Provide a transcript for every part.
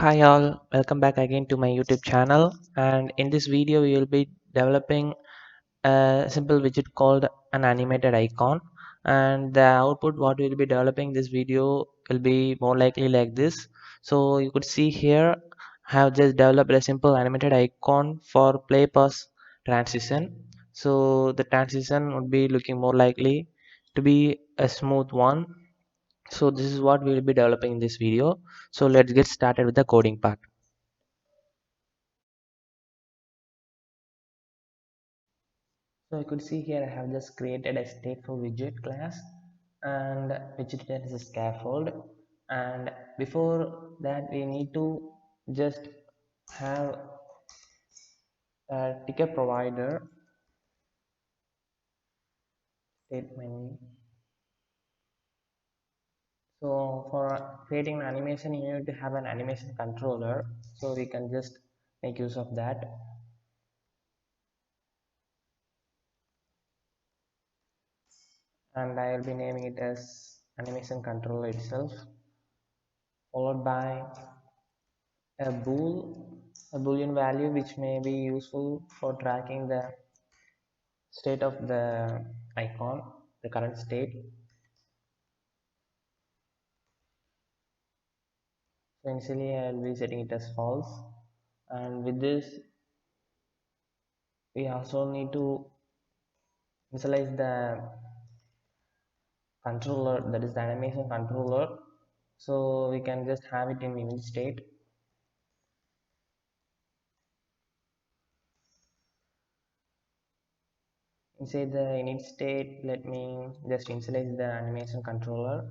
Hi all, welcome back again to my YouTube channel, and in this video we will be developing a simple widget called an animated icon, and the output what we'll be developing this video will be more likely like this. So you could see here I have just developed a simple animated icon for play pause transition. So the transition would be looking more likely to be a smooth one. So this is what we will be developing in this video. So let's get started with the coding part. So you could see here I have just created a stateful widget class, and widget is a scaffold, and before that we need to just have a ticket provider state menu. So for creating an animation you need to have an animation controller, so we can just make use of that. And I will be naming it as animation controller itself, followed by a boolean value which may be useful for tracking the state of the icon, the current state. So initially I will be setting it as false, and with this we also need to initialize the controller, that is the animation controller, so we can just have it in init state. Inside the init state, let me just initialize the animation controller.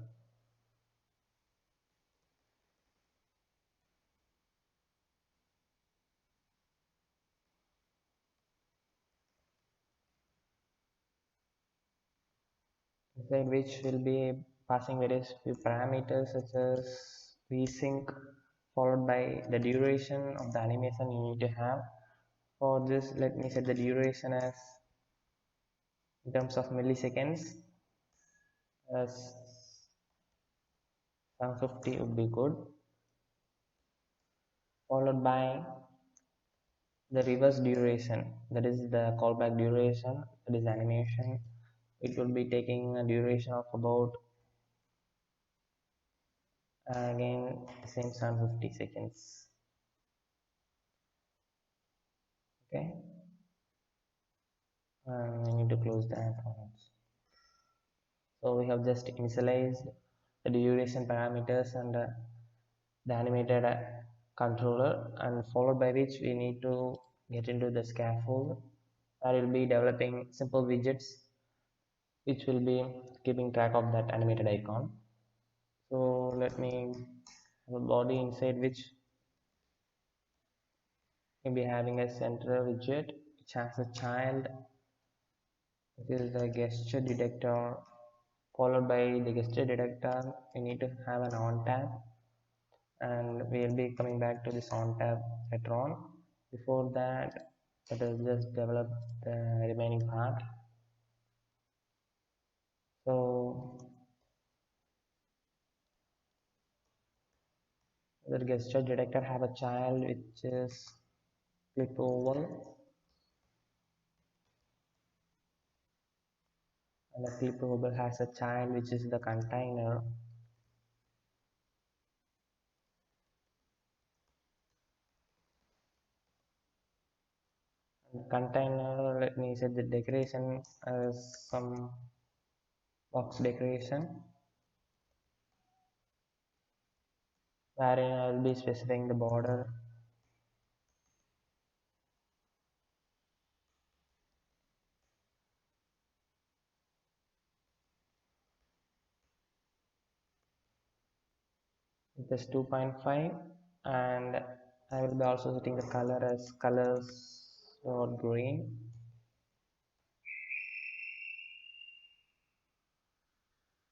Inside which will be passing various few parameters such as vsync, followed by the duration of the animation you need to have. For this, let me set the duration as in terms of milliseconds, as 150 would be good, followed by the reverse duration, that is the callback duration, that is animation. It will be taking a duration of about again same 150 seconds. Okay, and we need to close the points. So we have just initialized the duration parameters and the animated controller, and followed by which we need to get into the scaffold. I will be developing simple widgets which will be keeping track of that animated icon. So let me have a body inside which may be having a center widget which has a child, which is the gesture detector. Followed by the gesture detector we need to have an on tab, and we will be coming back to this on tab later on. Before that, let us just develop the remaining part. So the gesture detector have a child which is clip oval, and the clip oval has a child which is the container. And container, let me set the decoration as some box decoration, wherein I will be specifying the border. It is 2.5, and I will be also setting the color as colors or green,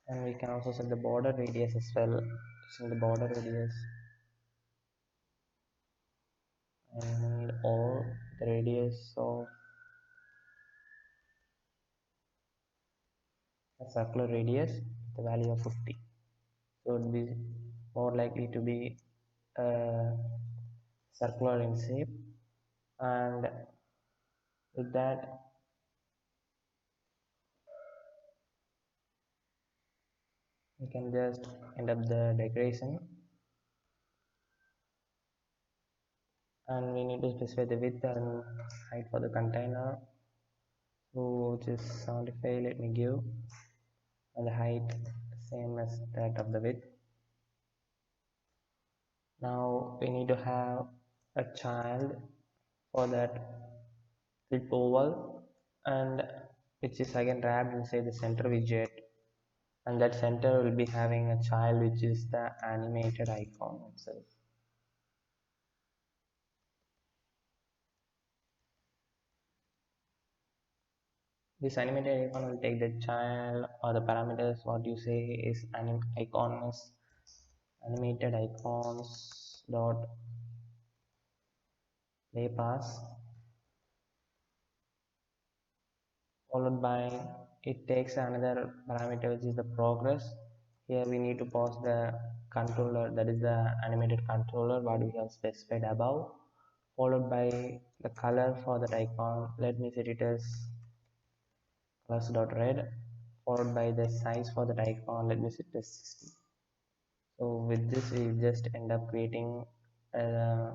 and we can also set the border radius as well, using the border radius and or the radius of a circular radius, the value of 50. So it would be more likely to be uh, circular in shape, and with that we can just end up the decoration, and we need to specify the width and height for the container. So which is 75, let me give, and the height same as that of the width. Now we need to have a child for that flip oval, and which is again wrapped inside the center widget, and that center will be having a child which is the animated icon itself. This animated icon will take the child or the parameters what you say is icon is animated icons dot play pass, followed by it takes another parameter which is the progress. Here we need to pass the controller, that is the animated controller what we have specified above, followed by the color for that icon. Let me set it as colors.red, followed by the size for that icon. Let me set it as 60. So with this we just end up creating a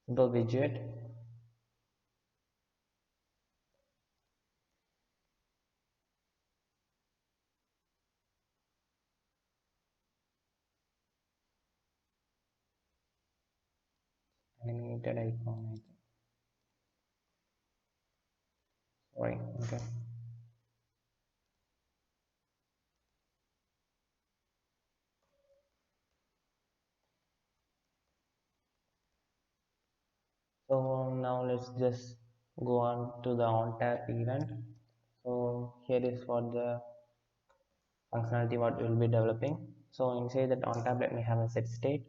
simple widget. Animated icon, I think. Sorry, okay. So now let's just go on to the on tap event. So here is what the functionality what we'll be developing. So inside that on tap, let me have a set state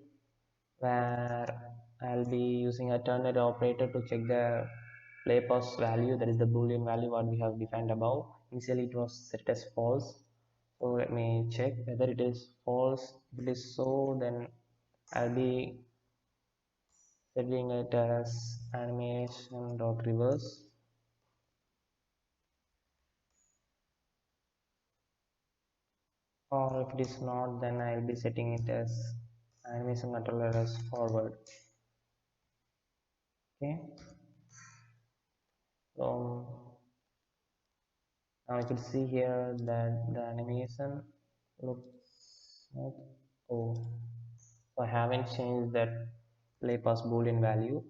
where I'll be using a ternary operator to check the play pause value, that is the boolean value what we have defined above. Initially it was set as false. So let me check whether it is false. If it is so, then I'll be setting it as animation dot reverse. Or if it is not, then I'll be setting it as animation controller as forward. Okay, so now you can see here that the animation looks smooth. Oh, so I haven't changed that play pause boolean value.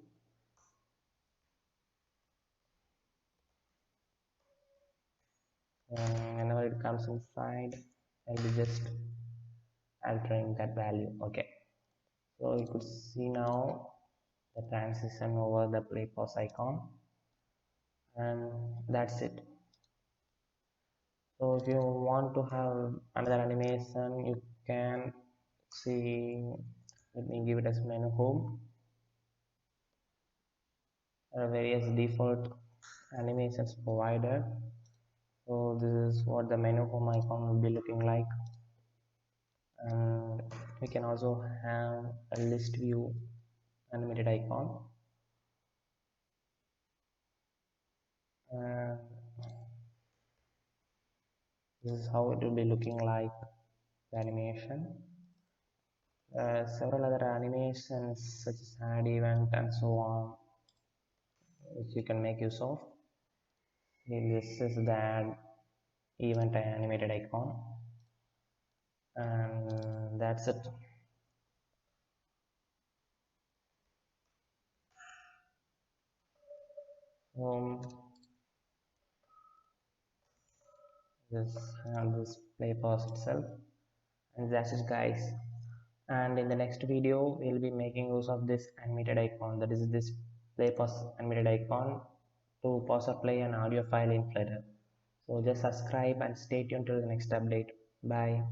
And whenever it comes inside, I'll be just altering that value. Okay, so you could see now the transition over the play pause icon, and that's it. So if you want to have another animation, you can see, let me give it as menu home. There are various default animations provided. So this is what the menu home icon will be looking like, and we can also have a list view animated icon, and this is how it will be looking like, the animation. Several other animations such as add event and so on which you can make use of. This is the event animated icon, and that's it. um, this play pause itself, and that's it guys. And in the next video we'll be making use of this animated icon, that is this play pause animated icon, to pause or play an audio file in Flutter. So just subscribe and stay tuned till the next update. Bye.